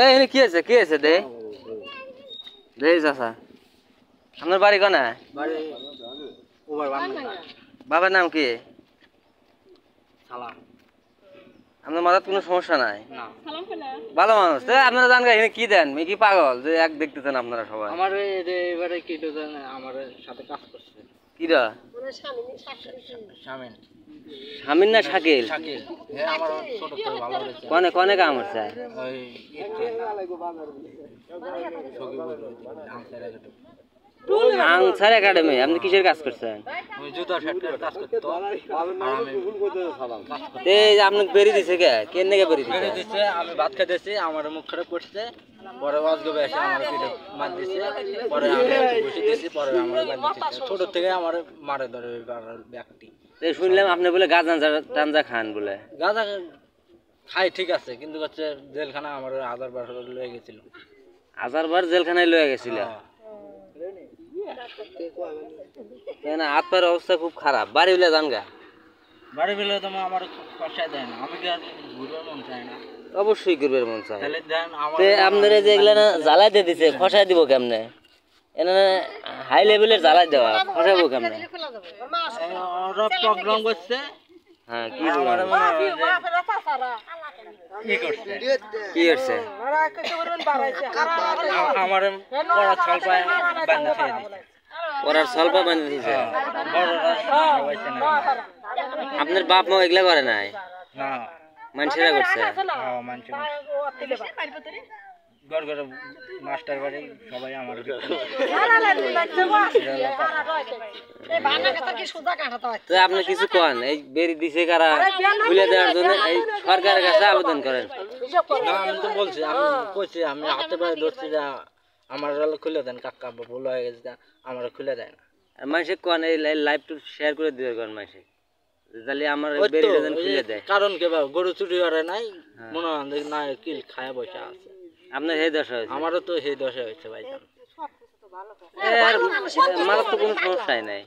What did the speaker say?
এই কি আছে দে দে চাচা আপনার বাড়ি কোনা? বাবার নাম কি? আপনার মাথার কোনো সমস্যা নাই? ভালো মানুষ। আপনারা জান এখানে কি দেন? কি পাগল যে এক দেখতেছেন আপনারা সবাই? আমার এবারে কি আমার সাথে কাজ করছে। কিরা? শামিন। শামিন না শাকিল? শাকিল। হ্যাঁ আমার ছোট থেকে ভালো হয়েছে। কোনে কাম হচ্ছে? ওই আনসার একাডেমি। আপনি কিসের কাজ করছেন? ওই জুতা ফ্যাক্টরির কাজ করতো। আপনি বেরিয়ে দিছে কে? কেন নাকি বেরিয়ে দিছে? আমি ভাত খাইতেছি, আমার মুখ খারাপ করছে। পরে ওয়াজগবে এসে আমার পিঠে মার দিছে। পরে আমি বসে দিছি, পরে আমার ছোট থেকে আমার মারে ধরে ওই ব্যক্তি। শুনলাম আপনি বলে গাঁজা টাঞ্জা খান বলে। গাঁজা খাই ঠিক আছে, কিন্তু হচ্ছে জেলখানা আমার 1000 বার লয়ে গেছিল। 1000 বার জেলখানায় লয়ে গেছিল? না হাত পায়ের অবস্থা খুব খারাপ। বাড়ি হইলে যান গা? বাড়ি হইলে তো আমার খসায় দেয় না। আমি কি আর ঘুরবার মন চাই না? অবশ্যই ঘুরবার মন চায়। তাহলে দেন আমার আপনারা যে এগুলা না জ্বালাইতে দিছে, খসায় দিব কেমনে? এনে হাই লেভেলের জ্বালাই দেওয়া, খসাবো কেমনে? ওরা প্রোগ্রাম করছে। হ্যাঁ কি আমার কি করছে? আমার পড়া ছলপায় বান্ধা খেয়ে দিচ্ছে। পড়ার স্বল্প বান্ধা দিছে? আপনার বাপ মা এগুলা করে নাই? না মানুষেরা করছে? মাস্টার বাড়ি সবাই আমার আপনি কিছু কন? এই বেরি দিছে কারা খুলে দেওয়ার জন্য এই সরকারের কাছে আবেদন করেন। আমি তো বলছি, আমি কইছি, আমি হাতে পায়ে ধরছি যে আমার খুলে দেন কাকা, ভুল হয়ে গেছে, আমার খুলে দেয় না। আর মানুষে কন এই লাইভ টু শেয়ার করে দিবে কোন মানুষে, তাহলে আমার বেরিটা যেন খুলে দেয়। কারণ কে বা গরু চুরি করে নাই, মনে হয় না কিল খায়া বসে আছে। আপনার সেই দশা হয়েছে? আমারও তো সেই দশা হয়েছে ভাই। আমার তো কোনো সমস্যাই নাই।